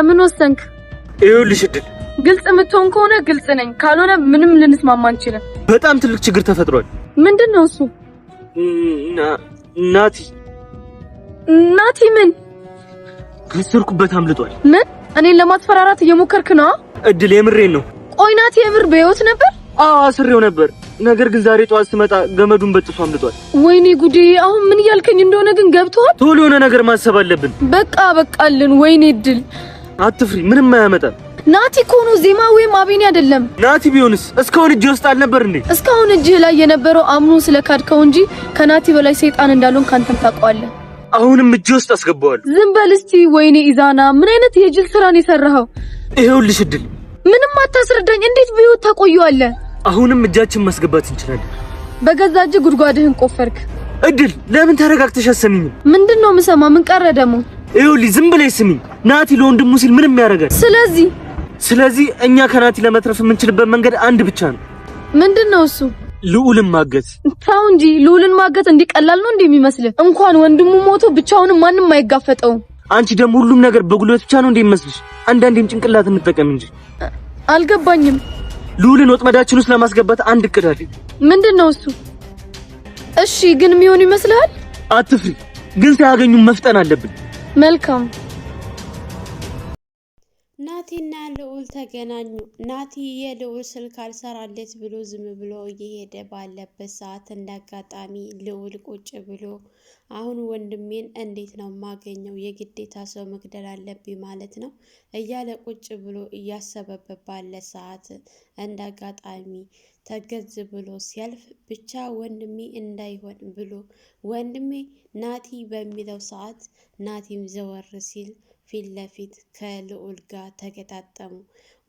ምን ወሰንክ? ይኸውልሽ እድል ግልጽ የምትሆን ከሆነ ግልጽ ነኝ፣ ካልሆነ ምንም ልንስማማ አንችልም። በጣም ትልቅ ችግር ተፈጥሯል። ምንድነው እሱ? ናቲ ምን? ከሰርኩበት አምልጧል። ምን? እኔን ለማስፈራራት እየሞከርክ ነው? እድል የምሬን ነው። ቆይ ናቲ የምር በህይወት ነበር? አዎ አስሬው ነበር። ነገር ግን ዛሬ ጠዋት ስመጣ ገመዱን በጥሶ አምልጧል። ወይኔ ጉዴ! አሁን ምን እያልከኝ እንደሆነ ግን ገብቶሃል? ቶሎ የሆነ ነገር ማሰብ አለብን። በቃልን። ወይኔ እድል አትፍሪ፣ ምንም አያመጣም። ናቲ እኮ ነው፣ ዜማ ወይም አቤኔ አይደለም። ናቲ ቢሆንስ እስካሁን እጅ ውስጥ አልነበር እንዴ? እስካሁን እጅ ላይ የነበረው አምኖ ስለካድከው እንጂ ከናቲ በላይ ሰይጣን እንዳልሆን ካንተም ታውቀዋለህ። አሁንም እጅ ውስጥ አስገባዋል። ዝም በል እስቲ። ወይኔ ኢዛና፣ ምን አይነት የጅል ስራን የሰራኸው? ይኸውልሽ እድል ምንም አታስረዳኝ። እንዴት በህይወት ታቆየዋለህ? አሁንም እጃችን ማስገባት እንችላለን። በገዛ እጅ ጉድጓድህን ቆፈርክ። እድል ለምን ተረጋግተሽ አሰሚኝም? ምንድነው ምሰማ? ምን ቀረ ደግሞ? ይኸውልሽ ዝም ብለሽ ስሚኝ። ናቲ ለወንድሙ ሲል ምንም ያደርጋል። ስለዚህ እኛ ከናቲ ለመትረፍ የምንችልበት መንገድ አንድ ብቻ ነው። ምንድነው እሱ? ልዑልን ማገት። ታው እንጂ ልዑልን ማገት እንዲቀላል ነው እንደሚመስልህ? እንኳን ወንድሙ ሞቶ ብቻውን ማንም አይጋፈጠውም። አንቺ ደግሞ ሁሉም ነገር በጉልበት ብቻ ነው እንደሚመስልሽ? አንዳንዴም ጭንቅላት እንጠቀም እንጂ። አልገባኝም። ልዑልን ወጥመዳችን ውስጥ ለማስገባት አንድ እቅድ አለኝ። ምንድነው እሱ? እሺ ግን የሚሆን ይመስልሃል? አትፍሪ፣ ግን ሳያገኙ መፍጠን አለብን። መልካም። ናቲና ልዑል ተገናኙ። ናቲ የልዑል ስልክ አልሰራለት ብሎ ዝም ብሎ እየሄደ ባለበት ሰዓት እንዳጋጣሚ ልዑል ቁጭ ብሎ አሁን ወንድሜን እንዴት ነው ማገኘው? የግዴታ ሰው መግደል አለብኝ ማለት ነው እያለ ቁጭ ብሎ እያሰበበት ባለ ሰዓት እንዳጋጣሚ ተገዝ ብሎ ሲያልፍ ብቻ ወንድሜ እንዳይሆን ብሎ ወንድሜ ናቲ በሚለው ሰዓት ናቲም ዘወር ሲል ፊት ለፊት ከልዑል ጋር ተገጣጠሙ።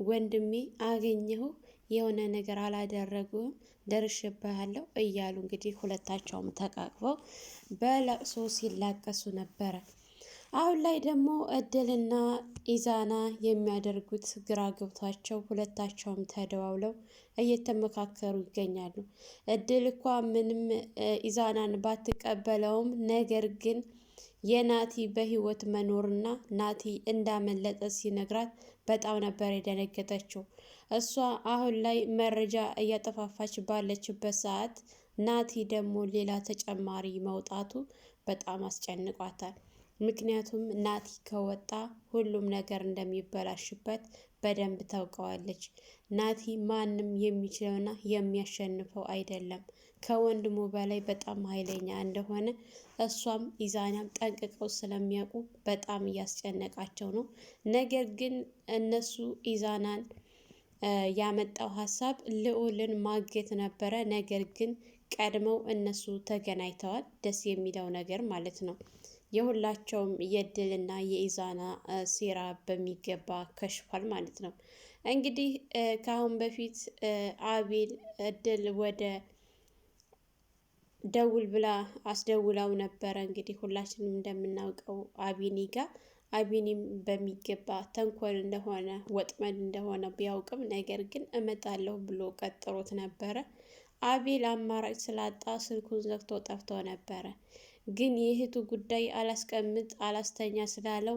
ወንድሜ አገኘሁ፣ የሆነ ነገር አላደረጉም፣ ደርሽብሃለሁ እያሉ እንግዲህ ሁለታቸውም ተቃቅፈው በለቅሶ ሲላቀሱ ነበረ። አሁን ላይ ደግሞ እድልና ኢዛና የሚያደርጉት ግራ ገብቷቸው ሁለታቸውም ተደዋውለው እየተመካከሩ ይገኛሉ። እድል እንኳ ምንም ኢዛናን ባትቀበለውም ነገር ግን የናቲ በህይወት መኖርና ናቲ እንዳመለጠ ሲነግራት በጣም ነበር የደነገጠችው። እሷ አሁን ላይ መረጃ እያጠፋፋች ባለችበት ሰዓት ናቲ ደግሞ ሌላ ተጨማሪ መውጣቱ በጣም አስጨንቋታል። ምክንያቱም ናቲ ከወጣ ሁሉም ነገር እንደሚበላሽበት በደንብ ታውቀዋለች። ናቲ ማንም የሚችለውና የሚያሸንፈው አይደለም። ከወንድሙ በላይ በጣም ኃይለኛ እንደሆነ እሷም ኢዛናም ጠንቅቀው ስለሚያውቁ በጣም እያስጨነቃቸው ነው። ነገር ግን እነሱ ኢዛናን ያመጣው ሀሳብ ልዑልን ማገት ነበረ። ነገር ግን ቀድመው እነሱ ተገናኝተዋል። ደስ የሚለው ነገር ማለት ነው። የሁላቸውም የእድልና የኢዛና ሴራ በሚገባ ከሽፏል ማለት ነው። እንግዲህ ከአሁን በፊት አቤል እድል ወደ ደውል ብላ አስደውላው ነበረ። እንግዲህ ሁላችንም እንደምናውቀው አቢኒ ጋር አቢኒም በሚገባ ተንኮል እንደሆነ ወጥመድ እንደሆነ ቢያውቅም ነገር ግን እመጣለሁ ብሎ ቀጥሮት ነበረ። አቤል አማራጭ ስላጣ ስልኩን ዘግቶ ጠፍቶ ነበረ። ግን የእህቱ ጉዳይ አላስቀምጥ አላስተኛ ስላለው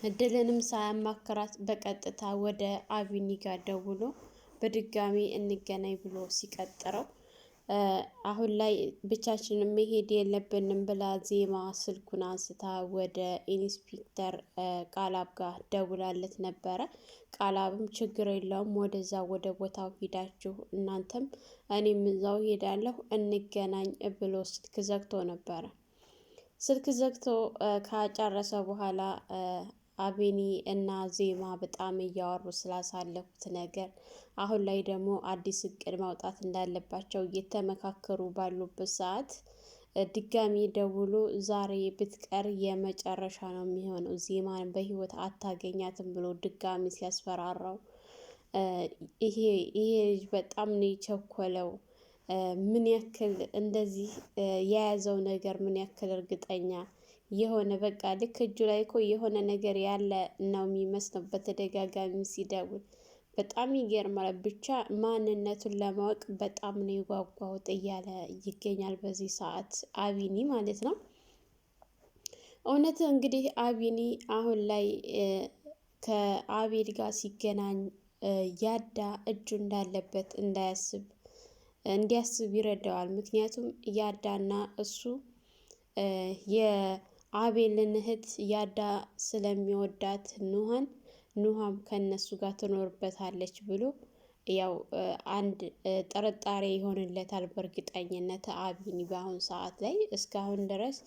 እድልንም ሳያማክራት በቀጥታ ወደ አቢኒ ጋር ደውሎ በድጋሚ እንገናኝ ብሎ ሲቀጥረው አሁን ላይ ብቻችንን መሄድ የለብንም ብላ ዜማ ስልኩን አንስታ ወደ ኢንስፔክተር ቃላብ ጋር ደውላለት ነበረ። ቃላብም ችግር የለውም ወደዛ ወደ ቦታው ሂዳችሁ እናንተም እኔም እዛው ሄዳለሁ እንገናኝ ብሎ ስልክ ዘግቶ ነበረ። ስልክ ዘግቶ ካጨረሰ በኋላ አቤኒ እና ዜማ በጣም እያወሩ ስላሳለፉት ነገር አሁን ላይ ደግሞ አዲስ እቅድ ማውጣት እንዳለባቸው እየተመካከሩ ባሉበት ሰዓት ድጋሚ ደውሎ ዛሬ ብትቀር የመጨረሻ ነው የሚሆነው፣ ዜማን በህይወት አታገኛትም ብሎ ድጋሚ ሲያስፈራራው ይሄ ልጅ በጣም ነው የቸኮለው። ምን ያክል እንደዚህ የያዘው ነገር ምን ያክል እርግጠኛ የሆነ በቃ ልክ እጁ ላይ እኮ የሆነ ነገር ያለ ነው የሚመስለው። በተደጋጋሚ ሲደውል በጣም ይገርማል። ብቻ ማንነቱን ለማወቅ በጣም ነው የጓጓሁት እያለ ይገኛል በዚህ ሰዓት አቢኒ ማለት ነው። እውነት እንግዲህ አቢኒ አሁን ላይ ከአቤል ጋር ሲገናኝ ያዳ እጁ እንዳለበት እንዲያስብ ይረዳዋል። ምክንያቱም ያዳና እሱ የአቤልን እህት ያዳ ስለሚወዳት ኑሃም ከነሱ ጋር ትኖርበታለች ብሎ ያው አንድ ጥርጣሬ ይሆንለታል። በእርግጠኝነት አቢኒ በአሁን ሰዓት ላይ እስካሁን ድረስ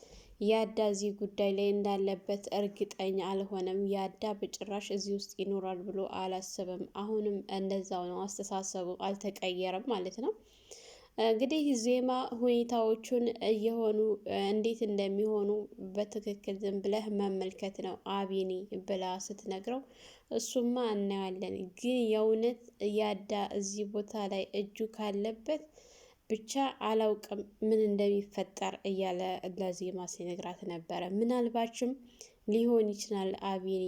ያዳ እዚህ ጉዳይ ላይ እንዳለበት እርግጠኛ አልሆነም። ያዳ በጭራሽ እዚህ ውስጥ ይኖራል ብሎ አላሰበም። አሁንም እንደዛው ነው፣ አስተሳሰቡ አልተቀየረም ማለት ነው። እንግዲህ ዜማ ሁኔታዎቹን እየሆኑ እንዴት እንደሚሆኑ በትክክል ዝም ብለህ መመልከት ነው አቢኒ ብላ ስትነግረው፣ እሱማ እናያለን፣ ግን የእውነት ያዳ እዚህ ቦታ ላይ እጁ ካለበት ብቻ አላውቅም ምን እንደሚፈጠር እያለ ለዜማ ሲነግራት ነበረ። ምናልባችም ሊሆን ይችላል አቢኒ፣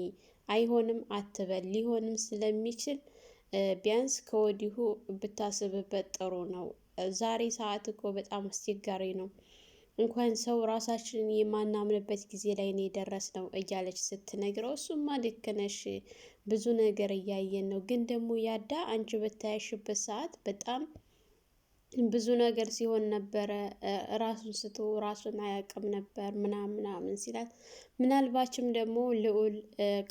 አይሆንም አትበል፣ ሊሆንም ስለሚችል ቢያንስ ከወዲሁ ብታስብበት ጥሩ ነው። ዛሬ ሰዓት እኮ በጣም አስቸጋሪ ነው። እንኳን ሰው ራሳችንን የማናምንበት ጊዜ ላይ ነው የደረስነው እያለች ስትነግረው፣ እሱማ ልክ ነሽ፣ ብዙ ነገር እያየን ነው። ግን ደግሞ ያዳ አንቺ በታያሽበት ሰዓት በጣም ብዙ ነገር ሲሆን ነበረ። ራሱን ስቶ ራሱን አያውቅም ነበር ምናምን ሲላት፣ ምናልባችም ደግሞ ልዑል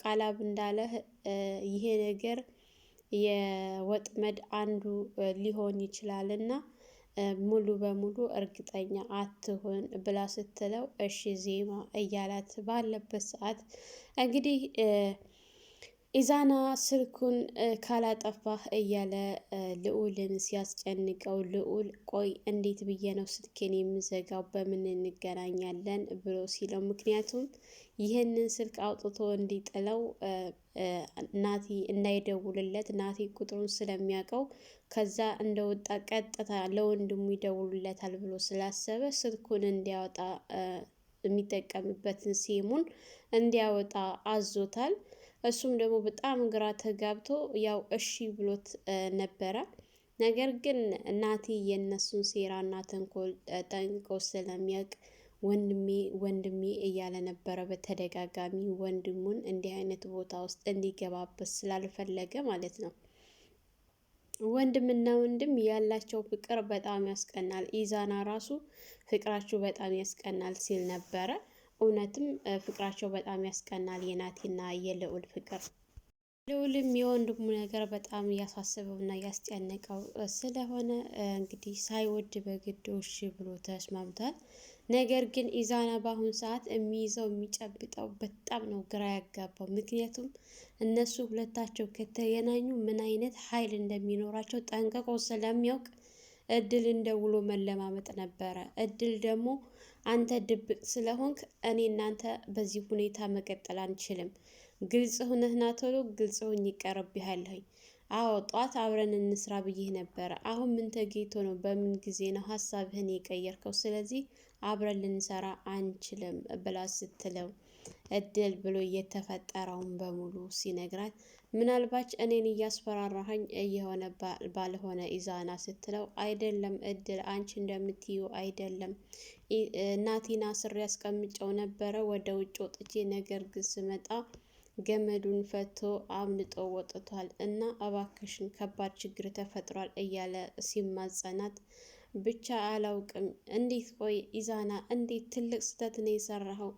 ቃላብ እንዳለ ይሄ ነገር የወጥመድ አንዱ ሊሆን ይችላል እና ሙሉ በሙሉ እርግጠኛ አትሆን ብላ ስትለው፣ እሺ ዜማ እያላት ባለበት ሰዓት እንግዲህ ኢዛና ስልኩን ካላጠፋህ እያለ ልዑልን ሲያስጨንቀው፣ ልዑል ቆይ እንዴት ብዬ ነው ስልኬን የምዘጋው በምን እንገናኛለን ብሎ ሲለው፣ ምክንያቱም ይህንን ስልክ አውጥቶ እንዲጥለው ናቲ እንዳይደውልለት ናቲ ቁጥሩን ስለሚያውቀው ከዛ እንደወጣ ቀጥታ ለወንድሙ ይደውሉለታል ብሎ ስላሰበ ስልኩን እንዲያወጣ የሚጠቀምበትን ሲሙን እንዲያወጣ አዞታል። እሱም ደግሞ በጣም ግራ ተጋብቶ ያው እሺ ብሎት ነበረ። ነገር ግን ናቲ የእነሱን ሴራና ተንኮል ጠንቅቆ ስለሚያውቅ ወንድሜ እያለ ነበረ በተደጋጋሚ ወንድሙን እንዲህ አይነት ቦታ ውስጥ እንዲገባበት ስላልፈለገ ማለት ነው። ወንድምና ወንድም ያላቸው ፍቅር በጣም ያስቀናል። ኢዛና ራሱ ፍቅራችሁ በጣም ያስቀናል ሲል ነበረ። እውነትም ፍቅራቸው በጣም ያስቀናል፣ የናቲና የልዑል ፍቅር። ልዑልም የወንድሙ ነገር በጣም እያሳሰበውና እያስጨነቀው ስለሆነ እንግዲህ ሳይወድ በግድ እሺ ብሎ ተስማምቷል። ነገር ግን ኢዛና በአሁኑ ሰዓት የሚይዘው የሚጨብጠው በጣም ነው ግራ ያጋባው። ምክንያቱም እነሱ ሁለታቸው ከተገናኙ ምን አይነት ኃይል እንደሚኖራቸው ጠንቅቆ ስለሚያውቅ እድል እንደውሎ መለማመጥ ነበረ። እድል ደግሞ አንተ ድብቅ ስለሆንክ እኔ እናንተ በዚህ ሁኔታ መቀጠል አንችልም፣ ግልጽ ሁነህና ቶሎ ግልጽ ሁኝ ይቀርብሃለሁኝ። አዎ ጧት አብረን እንስራ ብዬህ ነበረ። አሁን ምን ተገኝቶ ነው? በምን ጊዜ ነው ሀሳብህን የቀየርከው? ስለዚህ አብረን ልንሰራ አንችልም ብላ ስትለው፣ እድል ብሎ እየተፈጠረውን በሙሉ ሲነግራት፣ ምናልባች እኔን እያስፈራራኸኝ እየሆነ ባልሆነ ኢዛና ስትለው፣ አይደለም እድል፣ አንቺ እንደምትዩ አይደለም። ናቲና ስር ያስቀምጨው ነበረ ወደ ውጭ ወጥቼ፣ ነገር ግን ስመጣ ገመዱን ፈቶ አምልጦ ወጥቷል እና እባክሽን ከባድ ችግር ተፈጥሯል እያለ ሲማጸናት፣ ብቻ አላውቅም። እንዴት ቆይ ኢዛና፣ እንዴት ትልቅ ስህተት ነው የሰራኸው?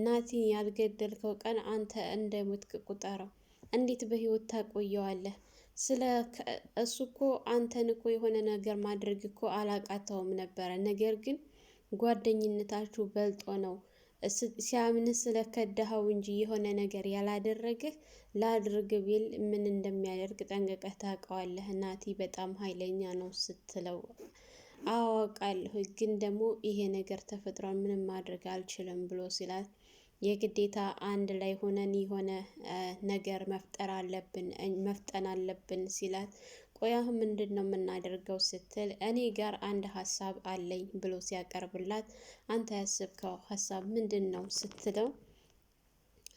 ናቲን ያልገደልከው ቀን አንተ እንደሞትክ ቁጠረው። እንዴት በህይወት ታቆየዋለህ? ስለ እሱ እኮ አንተን እኮ የሆነ ነገር ማድረግ እኮ አላቃተውም ነበረ። ነገር ግን ጓደኝነታችሁ በልጦ ነው ሲያምን ስለከዳኸው እንጂ የሆነ ነገር ያላደረግህ ላድርግ ቢል ምን እንደሚያደርግ ጠንቅቀህ ታውቀዋለህ። ናቲ በጣም ኃይለኛ ነው ስትለው፣ አዋቃለሁ ግን ደግሞ ይሄ ነገር ተፈጥሯል፣ ምንም ማድረግ አልችልም ብሎ ሲላት፣ የግዴታ አንድ ላይ ሆነን የሆነ ነገር መፍጠን አለብን ሲላት፣ ቆይ አሁን ምንድን ነው የምናደርገው ስትል፣ እኔ ጋር አንድ ሀሳብ አለኝ ብሎ ሲያቀርብላት፣ አንተ ያስብከው ሀሳብ ምንድን ነው ስትለው፣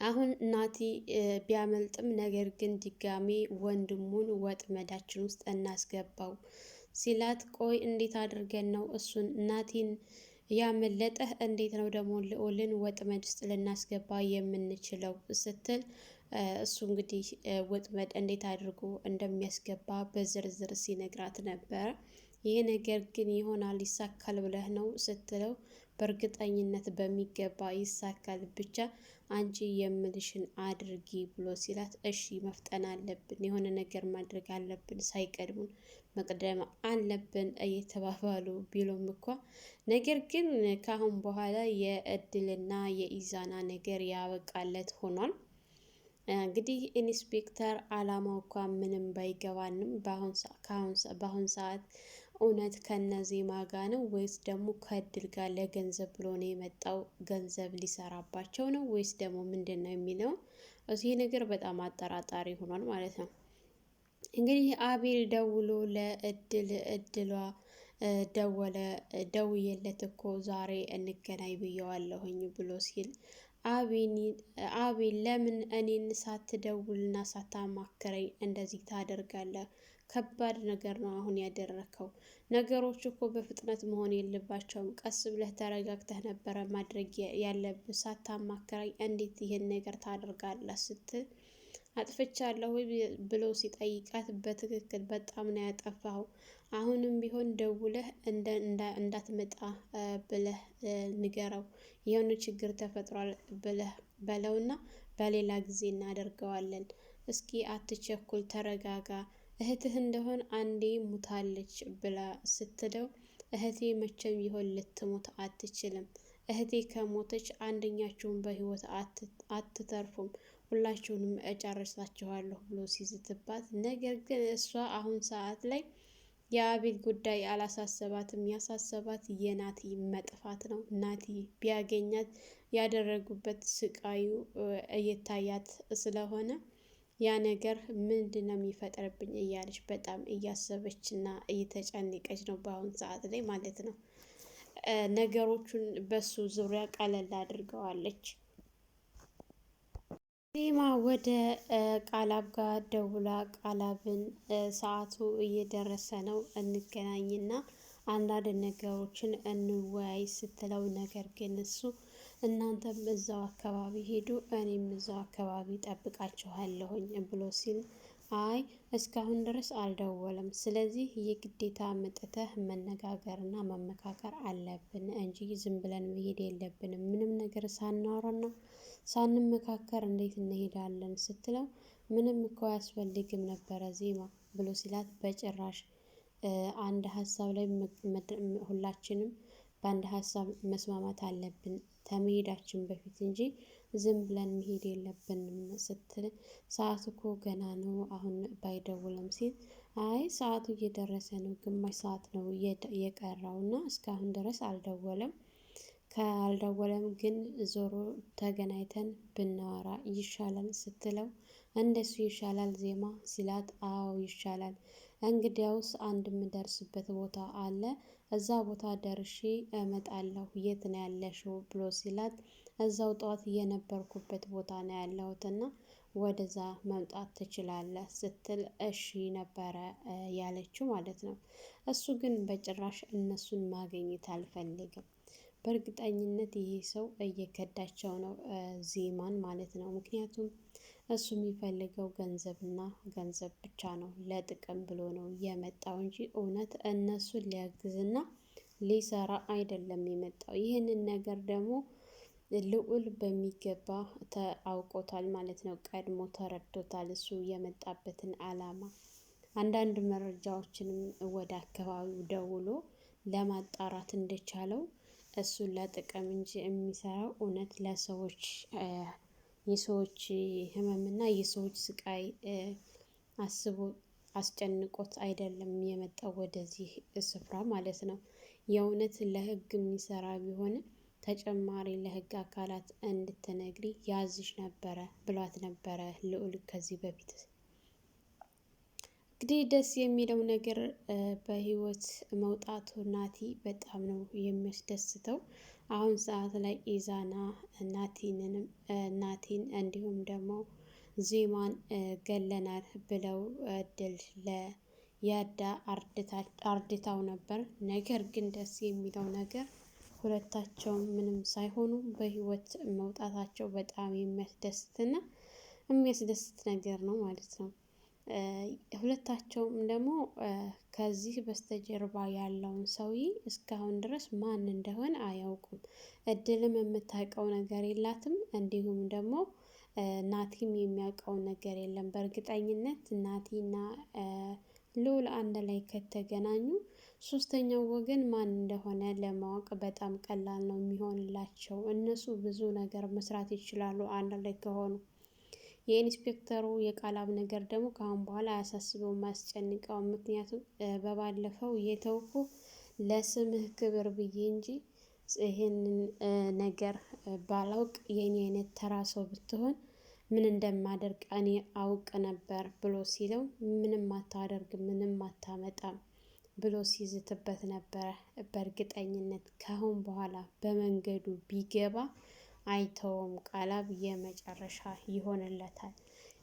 አሁን ናቲ ቢያመልጥም ነገር ግን ድጋሜ ወንድሙን ወጥመዳችን ውስጥ እናስገባው ሲላት፣ ቆይ እንዴት አድርገን ነው እሱን ናቲን ያመለጠህ? እንዴት ነው ደግሞ ልዑልን ወጥመድ ውስጥ ልናስገባ የምንችለው ስትል፣ እሱ እንግዲህ ወጥመድ እንዴት አድርጎ እንደሚያስገባ በዝርዝር ሲነግራት ነበረ። ይሄ ነገር ግን ይሆናል ይሳካል ብለህ ነው ስትለው በእርግጠኝነት በሚገባ ይሳካል፣ ብቻ አንቺ የምልሽን አድርጊ ብሎ ሲላት እሺ መፍጠን አለብን፣ የሆነ ነገር ማድረግ አለብን፣ ሳይቀድሙን መቅደም አለብን እየተባባሉ ቢሎም እንኳ ነገር ግን ከአሁን በኋላ የእድልና የኢዛና ነገር ያበቃለት ሆኗል። እንግዲህ ኢንስፔክተር አላማው እንኳ ምንም ባይገባንም በአሁን ሰዓት እውነት ከነዜማ ጋ ነው ወይስ ደግሞ ከእድል ጋር ለገንዘብ ብሎ ነው የመጣው? ገንዘብ ሊሰራባቸው ነው ወይስ ደግሞ ምንድን ነው የሚለው እዚህ ነገር በጣም አጠራጣሪ ሆኗል ማለት ነው። እንግዲህ አቤል ደውሎ እድሏ ደውዬለት እኮ ዛሬ እንገናኝ ብየዋለሁኝ ብሎ ሲል አቤል ለምን እኔን ሳትደውልና ሳታማክረኝ እንደዚህ ታደርጋለህ? ከባድ ነገር ነው አሁን ያደረከው። ነገሮች እኮ በፍጥነት መሆን የለባቸውም። ቀስ ብለህ ተረጋግተህ ነበረ ማድረግ ያለብህ። ሳታማክረኝ እንዴት ይህን ነገር ታደርጋለህ? ስትል አጥፍቻለሁ ብሎ ሲጠይቃት በትክክል በጣም ነው ያጠፋኸው። አሁንም ቢሆን ደውለህ እንዳትመጣ ብለህ ንገረው። የሆነ ችግር ተፈጥሯል ብለህ በለውና በሌላ ጊዜ እናደርገዋለን። እስኪ አትቸኩል፣ ተረጋጋ። እህትህ እንደሆን አንዴ ሙታለች ብላ ስትለው እህቴ መቼም ቢሆን ልትሞት አትችልም። እህቴ ከሞተች አንደኛችሁን በህይወት አትተርፉም፣ ሁላችሁንም እጨርሳችኋለሁ ብሎ ሲዝትባት፣ ነገር ግን እሷ አሁን ሰዓት ላይ የአቤል ጉዳይ አላሳሰባትም። ያሳሰባት የናቲ መጥፋት ነው። ናቲ ቢያገኛት ያደረጉበት ስቃዩ እየታያት ስለሆነ ያ ነገር ምንድን ነው የሚፈጥርብኝ እያለች በጣም እያሰበች እና እየተጨነቀች ነው በአሁን ሰዓት ላይ ማለት ነው። ነገሮቹን በሱ ዙሪያ ቀለል አድርገዋለች። ዜማ ወደ ቃላብ ጋር ደውላ ቃላብን ሰዓቱ እየደረሰ ነው እንገናኝና አንዳንድ ነገሮችን እንወያይ ስትለው፣ ነገር ግን እሱ እናንተም እዛው አካባቢ ሄዱ፣ እኔም እዛው አካባቢ ጠብቃችኋለሁኝ ብሎ ሲል፣ አይ እስካሁን ድረስ አልደወለም፣ ስለዚህ የግዴታ መጥተህ መነጋገርና መመካከር አለብን እንጂ ዝም ብለን መሄድ የለብንም። ምንም ነገር ሳናወራና ሳንመካከር እንዴት እንሄዳለን? ስትለው ምንም እኮ አያስፈልግም ነበረ ዜማ ብሎ ሲላት፣ በጭራሽ አንድ ሀሳብ ላይ ሁላችንም በአንድ ሀሳብ መስማማት አለብን ከመሄዳችን በፊት እንጂ ዝም ብለን መሄድ የለብንም ስትል፣ ሰዓት እኮ ገና ነው አሁን ባይደውልም ሲል፣ አይ ሰዓቱ እየደረሰ ነው፣ ግማሽ ሰዓት ነው የቀረው እና እስካሁን ድረስ አልደወለም። ካልደወለም ግን ዞሮ ተገናኝተን ብናወራ ይሻላል ስትለው፣ እንደሱ ይሻላል ዜማ ሲላት፣ አዎ ይሻላል። እንግዲያውስ አንድ የምደርስበት ቦታ አለ፣ እዛ ቦታ ደርሼ እመጣለሁ። የት ነው ያለሽው ብሎ ሲላት፣ እዛው ጠዋት የነበርኩበት ቦታ ነው ያለሁት እና ወደዛ መምጣት ትችላለህ ስትል፣ እሺ ነበረ ያለችው ማለት ነው። እሱ ግን በጭራሽ እነሱን ማግኘት አልፈልግም። በእርግጠኝነት ይሄ ሰው እየከዳቸው ነው ዜማን ማለት ነው። ምክንያቱም እሱ የሚፈልገው ገንዘብና ገንዘብ ብቻ ነው። ለጥቅም ብሎ ነው የመጣው እንጂ እውነት እነሱን ሊያግዝና ሊሰራ አይደለም የመጣው። ይህንን ነገር ደግሞ ልዑል በሚገባ አውቆታል ማለት ነው። ቀድሞ ተረድቶታል እሱ የመጣበትን ዓላማ። አንዳንድ መረጃዎችንም ወደ አካባቢው ደውሎ ለማጣራት እንደቻለው እሱ ለጥቅም እንጂ የሚሰራው እውነት ለሰዎች የሰዎች ህመምና የሰዎች ስቃይ አስቦ አስጨንቆት አይደለም የመጣው ወደዚህ ስፍራ ማለት ነው። የእውነት ለህግ የሚሰራ ቢሆንም ተጨማሪ ለህግ አካላት እንድትነግሪ ያዝሽ ነበረ ብሏት ነበረ ልዑል ከዚህ በፊት። እንግዲህ ደስ የሚለው ነገር በህይወት መውጣቱ ናቲ በጣም ነው የሚያስደስተው። አሁን ሰዓት ላይ ኢዛና ናቲን እንዲሁም ደግሞ ዜማን ገለናል ብለው እድል ለያዳ አርድታው ነበር። ነገር ግን ደስ የሚለው ነገር ሁለታቸውም ምንም ሳይሆኑ በህይወት መውጣታቸው በጣም የሚያስደስትና የሚያስደስት ነገር ነው ማለት ነው። ሁለታቸውም ደግሞ ከዚህ በስተጀርባ ያለውን ሰውዬ እስካሁን ድረስ ማን እንደሆነ አያውቁም። እድልም የምታውቀው ነገር የላትም። እንዲሁም ደግሞ ናቲም የሚያውቀው ነገር የለም። በእርግጠኝነት ናቲና ልዑል አንድ ላይ ከተገናኙ ሶስተኛው ወገን ማን እንደሆነ ለማወቅ በጣም ቀላል ነው የሚሆንላቸው። እነሱ ብዙ ነገር መስራት ይችላሉ አንድ ላይ ከሆኑ። የኢንስፔክተሩ የቃላብ ነገር ደግሞ ከአሁን በኋላ አያሳስበውም፣ አያስጨንቀውም። ምክንያቱም በባለፈው የተውኩ ለስምህ ክብር ብዬ እንጂ ይህንን ነገር ባላውቅ የኔ አይነት ተራ ሰው ብትሆን ምን እንደማደርግ እኔ አውቅ ነበር ብሎ ሲለው ምንም አታደርግ ምንም አታመጣም ብሎ ሲዝትበት ነበረ። በእርግጠኝነት ካሁን በኋላ በመንገዱ ቢገባ አይተውም። ቃላብ የመጨረሻ ይሆንለታል።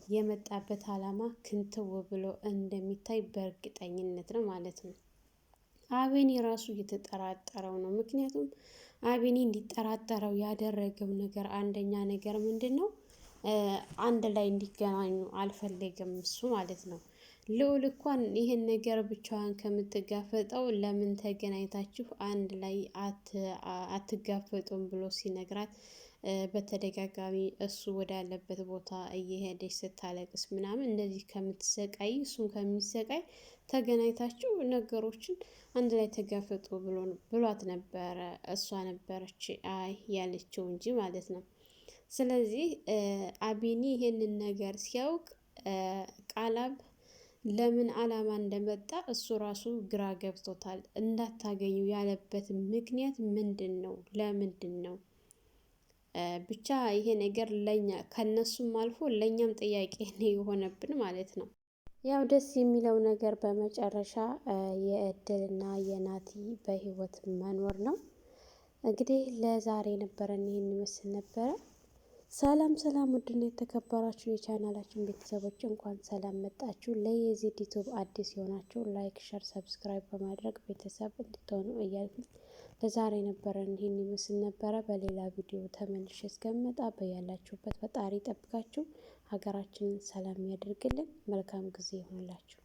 የመጣበት አላማ ክንትው ብሎ እንደሚታይ በእርግጠኝነት ነው ማለት ነው። አቤኒ ራሱ እየተጠራጠረው ነው። ምክንያቱም አቤኒ እንዲጠራጠረው ያደረገው ነገር አንደኛ ነገር ምንድን ነው? አንድ ላይ እንዲገናኙ አልፈለግም እሱ ማለት ነው። ልዑል እንኳን ይህን ነገር ብቻዋን ከምትጋፈጠው ለምን ተገናኝታችሁ አንድ ላይ አትጋፈጡም ብሎ ሲነግራት በተደጋጋሚ እሱ ወዳለበት ቦታ እየሄደች ስታለቅስ ምናምን እንደዚህ ከምትሰቃይ እሱም ከሚሰቃይ ተገናኝታችሁ ነገሮችን አንድ ላይ ተጋፈጡ ብሏት ነበረ። እሷ ነበረች አይ ያለችው እንጂ ማለት ነው። ስለዚህ አቤኒ ይሄንን ነገር ሲያውቅ ቃላብ ለምን አላማ እንደመጣ እሱ ራሱ ግራ ገብቶታል። እንዳታገኙ ያለበት ምክንያት ምንድን ነው? ለምንድን ነው? ብቻ ይሄ ነገር ለኛ ከነሱም አልፎ ለኛም ጥያቄ ነው የሆነብን ማለት ነው። ያው ደስ የሚለው ነገር በመጨረሻ የእድልና የናቲ በህይወት መኖር ነው። እንግዲህ ለዛሬ ነበረን ይህን ይመስል ነበረ። ሰላም ሰላም፣ ውድና የተከበራችሁ የቻናላችን ቤተሰቦች እንኳን ሰላም መጣችሁ። ለየዚህ ዩቲዩብ አዲስ የሆናችሁ ላይክ፣ ሸር፣ ሰብስክራይብ በማድረግ ቤተሰብ እንድትሆኑ እያልኩ ለዛሬ ነበረን ይህን ይመስል ነበረ። በሌላ ቪዲዮ ተመልሼ እስከምመጣ በያላችሁበት ፈጣሪ ጠብቃችሁ ሀገራችንን ሰላም ያደርግልን። መልካም ጊዜ ይሆንላችሁ።